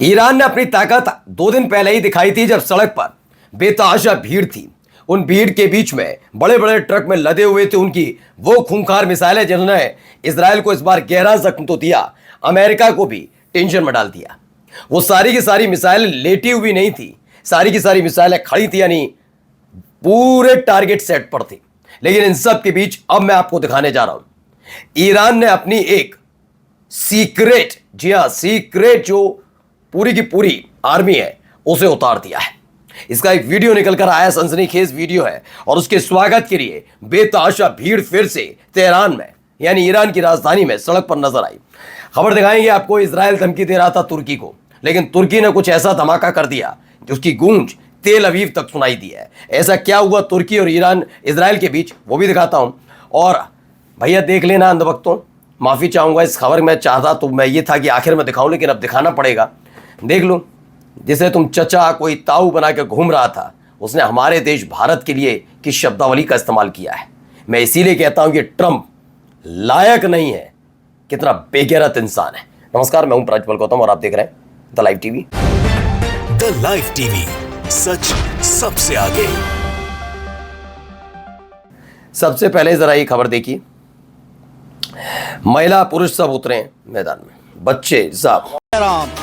Iran ने अपनी ताकत 2 दिन पहले ही दिखाई थी, जब सड़क पर बेतहाशा भीड़ थी। उन भीड़ के बीच में बड़े बड़े ट्रक में लदे हुए थे उनकी वो खूंखार मिसाइलें जिन्होंने इसराइल को इस बार गहरा जख्म तो दिया, अमेरिका को भी टेंशन में डाल दिया। वो सारी की सारी मिसाइलें लेटी हुई नहीं थी, सारी की सारी मिसाइलें खड़ी थी, यानी पूरे टारगेट सेट पर थी। लेकिन इन सब के बीच अब मैं आपको दिखाने जा रहा हूं, ईरान ने अपनी एक सीक्रेट, जी हां सीक्रेट, जो पूरी की पूरी आर्मी है उसे उतार दिया है। इसका एक वीडियो निकल कर आया, सनसनीखेज वीडियो है, और उसके स्वागत के लिए बेतहाशा भीड़ फिर से तेहरान में, यानी ईरान की राजधानी में सड़क पर नजर आई। खबर दिखाएंगे आपको। इजराइल धमकी दे रहा था तुर्की को, लेकिन तुर्की ने कुछ ऐसा धमाका कर दिया कि उसकी गूंज तेल अवीव तक सुनाई दी है। ऐसा क्या हुआ तुर्की और ईरान इजराइल के बीच, वो भी दिखाता हूं। और भैया देख लेना अंध वक्तों, माफी चाहूंगा, इस खबर में चाहता तो मैं ये था कि आखिर में दिखाऊं, लेकिन अब दिखाना पड़ेगा। देख लो, जिसे तुम चचा कोई ताऊ बना के घूम रहा था, उसने हमारे देश भारत के लिए किस शब्दावली का इस्तेमाल किया है। मैं इसीलिए कहता हूं कि ट्रंप लायक नहीं है, कितना बेगैरत इंसान है। नमस्कार, मैं हूं प्रज्वल गौतम और आप देख रहे हैं the live TV. The live TV, सच सबसे आगे। सबसे पहले जरा ये खबर देखिए, महिला पुरुष सब उतरे हैं मैदान में, बच्चे सब।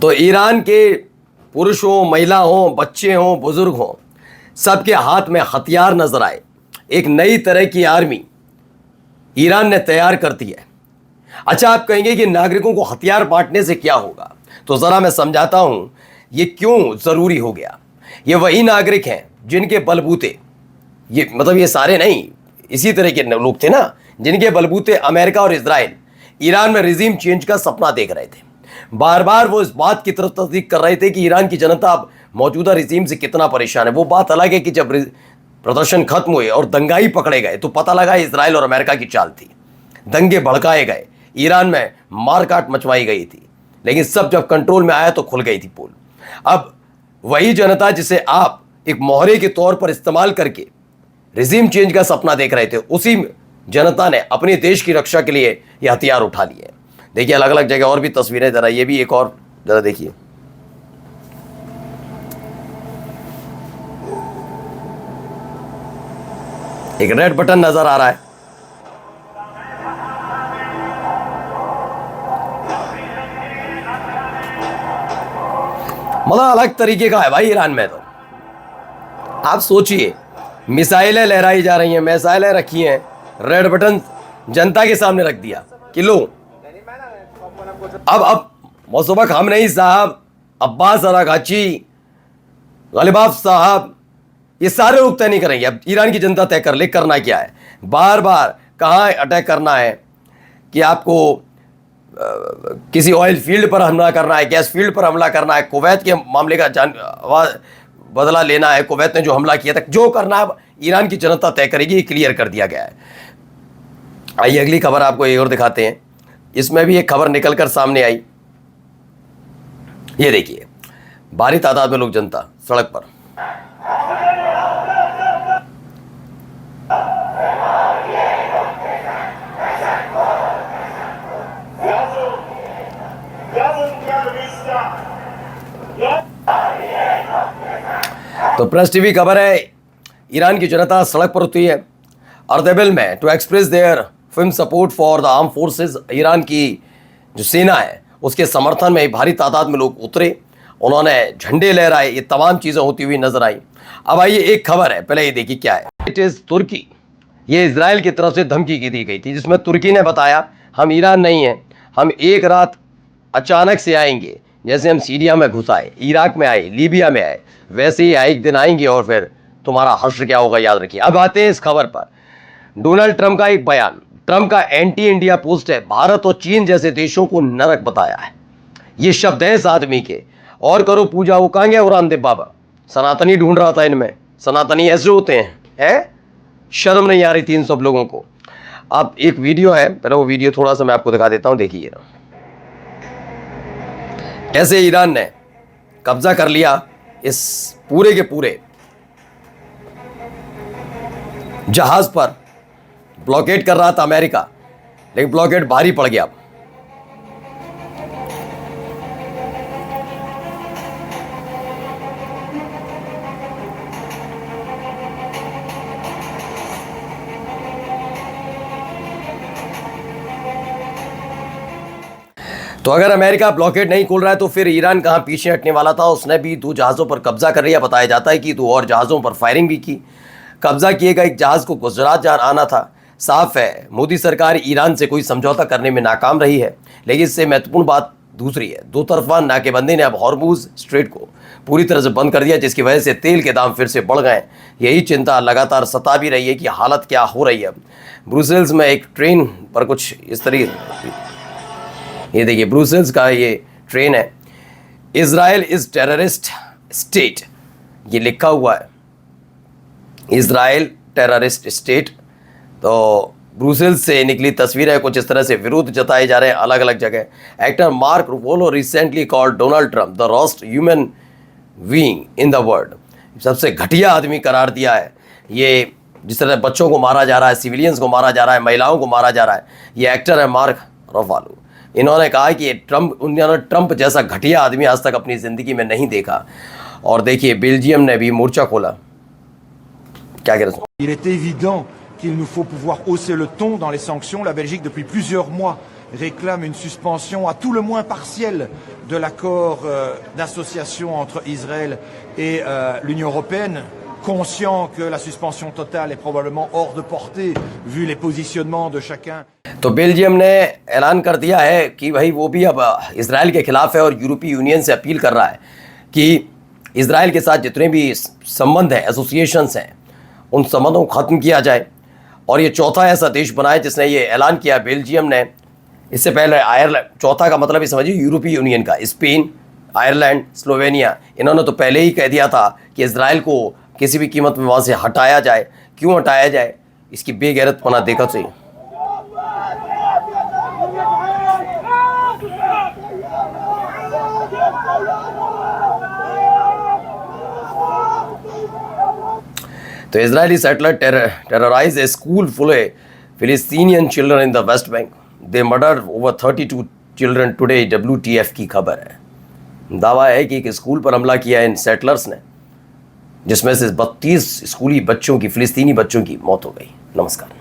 तो ईरान के पुरुष हो, महिला हो, बच्चे हो, बुजुर्ग हो, सबके हाथ में हथियार नजर आए। एक नई तरह की आर्मी ईरान ने तैयार कर दी है। अच्छा, आप कहेंगे कि नागरिकों को हथियार बांटने से क्या होगा, तो जरा मैं समझाता हूं ये क्यों जरूरी हो गया। ये वही नागरिक हैं जिनके बलबूते, ये मतलब ये सारे नहीं, इसी तरह के लोग थे ना, जिनके बलबूते अमेरिका और इजराइल ईरान में रिजीम चेंज का सपना देख रहे थे। बार बार वो इस बात की तरफ तस्दीक कर रहे थे कि ईरान की जनता अब मौजूदा रिजीम से कितना परेशान है। वो बात अलग है कि जब प्रदर्शन खत्म हुए और दंगाई पकड़े गए तो पता लगा इजराइल और अमेरिका की चाल थी। दंगे भड़काए गए, ईरान में मारकाट मचवाई गई थी, लेकिन सब जब कंट्रोल में आया तो खुल गई थी पोल। अब वही जनता जिसे आप एक मोहरे के तौर पर इस्तेमाल करके रिजीम चेंज का सपना देख रहे थे, उसी जनता ने अपने देश की रक्षा के लिए ये हथियार उठा लिए। देखिए अलग अलग जगह और भी तस्वीरें, जरा ये भी एक और जरा देखिए। एक रेड बटन नजर आ रहा है, मतलब अलग तरीके का है भाई ईरान में। तो आप सोचिए, मिसाइलें लहराई जा रही हैं, मिसाइलें रखी हैं, रेड बटन जनता के सामने रख दिया कि लो अब मोसबक हमनई साहब, अब्बास अरागाची, गलिबाफ साहब, ये सारे लोग तय नहीं करेंगे। अब ईरान की जनता तय कर ले करना क्या है, बार बार कहाँ अटैक करना है, कि आपको किसी ऑयल फील्ड पर हमला करना है, गैस फील्ड पर हमला करना है, कुवैत के मामले का बदला लेना है, कुवैत ने जो हमला किया था, जो करना है ईरान की जनता तय करेगी, ये क्लियर कर दिया गया है। आइए अगली खबर आपको एक और दिखाते हैं। इसमें भी एक खबर निकलकर सामने आई, ये देखिए, भारी तादाद में लोग, जनता सड़क पर। तो प्रेस टीवी खबर है, ईरान की जनता सड़क पर उतरी है अर्देबिल में to express their firm support for the arm forces. Iran की जो सेना है उसके समर्थन में भारी तादाद में लोग उतरे, उन्होंने झंडे लहराए, ये तमाम चीज़ें होती हुई नजर आई। अब आइए एक खबर है, पहले ये देखिए क्या है। इट इज़ तुर्की, ये इजराइल की तरफ से धमकी की दी गई थी, जिसमें तुर्की ने बताया हम ईरान नहीं हैं, हम एक रात अचानक से आएंगे, जैसे हम सीरिया में घुस आए, इराक में आए, लीबिया में आए, वैसे ही एक दिन आएंगे और फिर तुम्हारा हश्र क्या होगा याद रखिए। अब आते हैं इस खबर पर। डोनाल्ड ट्रंप का एक बयान, ट्रंप का एंटी इंडिया पोस्ट है, भारत और चीन जैसे देशों को नरक बताया है। ये शब्द है इस आदमी के। और करो पूजा, वो कहाँ गया उरानदेव बाबा? सनातनी ढूंढ रहा था इनमें। सनातनी ऐसे होते हैं? शर्म नहीं आ रही थी इन सब लोगों को। अब एक वीडियो है, पहले वो वीडियो थोड़ा सा मैं आपको दिखा देता हूं, देखिए कैसे ईरान ने कब्जा कर लिया इस पूरे के पूरे जहाज पर। ब्लॉकेड कर रहा था अमेरिका, लेकिन ब्लॉकेड भारी पड़ गया। तो अगर अमेरिका ब्लॉकेड नहीं खोल रहा है तो फिर ईरान कहां पीछे हटने वाला था। उसने भी 2 जहाज़ों पर कब्जा कर लिया। बताया जाता है कि 2 और जहाज़ों पर फायरिंग भी की। कब्जा किए गए एक जहाज़ को गुजरात आना था। साफ है मोदी सरकार ईरान से कोई समझौता करने में नाकाम रही है। लेकिन इससे महत्वपूर्ण बात दूसरी है, 2 तरफा नाकेबंदी ने अब हॉर्मुज स्ट्रेट को पूरी तरह से बंद कर दिया, जिसकी वजह से तेल के दाम फिर से बढ़ गए। यही चिंता लगातार सता भी रही है कि हालत क्या हो रही है। ब्रुसेल्स में एक ट्रेन पर कुछ इस तरीके, ये देखिए ब्रुसेल्स का ये ट्रेन है, इजराइल इज टेररिस्ट स्टेट, ये लिखा हुआ है, इजराइल टेररिस्ट स्टेट। तो ब्रुसेल्स से निकली तस्वीर है, कुछ इस तरह से विरोध जताए जा रहे हैं अलग अलग जगह। Actor Mark Ruffalo recently called Donald Trump the worst human being in the world, सबसे घटिया आदमी करार दिया है। ये जिस तरह बच्चों को मारा जा रहा है, सिविलियंस को मारा जा रहा है, महिलाओं को मारा जा रहा है, ये एक्टर है मार्क रुफोलो। इन्होंने कहा कि उन्होंने ट्रंप जैसा घटिया आदमी आज तक अपनी ज़िंदगी में नहीं देखा। और देखिए बेल्जियम ने भी मोर्चा खोला। क्या कह रहे हैं? Il est évident qu'il nous faut pouvoir hausser le ton dans les sanctions. La Belgique, depuis plusieurs mois, réclame une suspension à tout le moins partielle de l'accord d'association entre Israël et l'Union européenne, conscient que la suspension totale est probablement hors de portée vu les positionnements de chacun. तो Belgium ने ऐलान कर दिया है कि भाई वो भी अब इजराइल के खिलाफ है और यूरोपीय यूनियन से अपील कर रहा है कि इजराइल के साथ जितने भी संबंध हैं, एसोसिएशंस हैं, उन संबंधों को ख़त्म किया जाए। और ये चौथा ऐसा देश बना है जिसने ये ऐलान किया। बेल्जियम ने, इससे पहले आयरलैंड, चौथा का मतलब ये समझिए यूरोपीय यूनियन का, स्पेन, आयरलैंड, स्लोवेनिया, इन्होंने तो पहले ही कह दिया था कि इजराइल को किसी भी कीमत में वहाँ से हटाया जाए। क्यों हटाया जाए? इसकी बेगैरतपना देखा चाहिए। तो Israeli settler terrorized a school full of Palestinian children in the West Bank. They murdered over 32 children today. WTF की खबर है। दावा है कि एक स्कूल पर हमला किया इन सेटलर्स ने, जिसमें से 32 स्कूली बच्चों की, फिलिस्तीनी बच्चों की मौत हो गई। नमस्कार।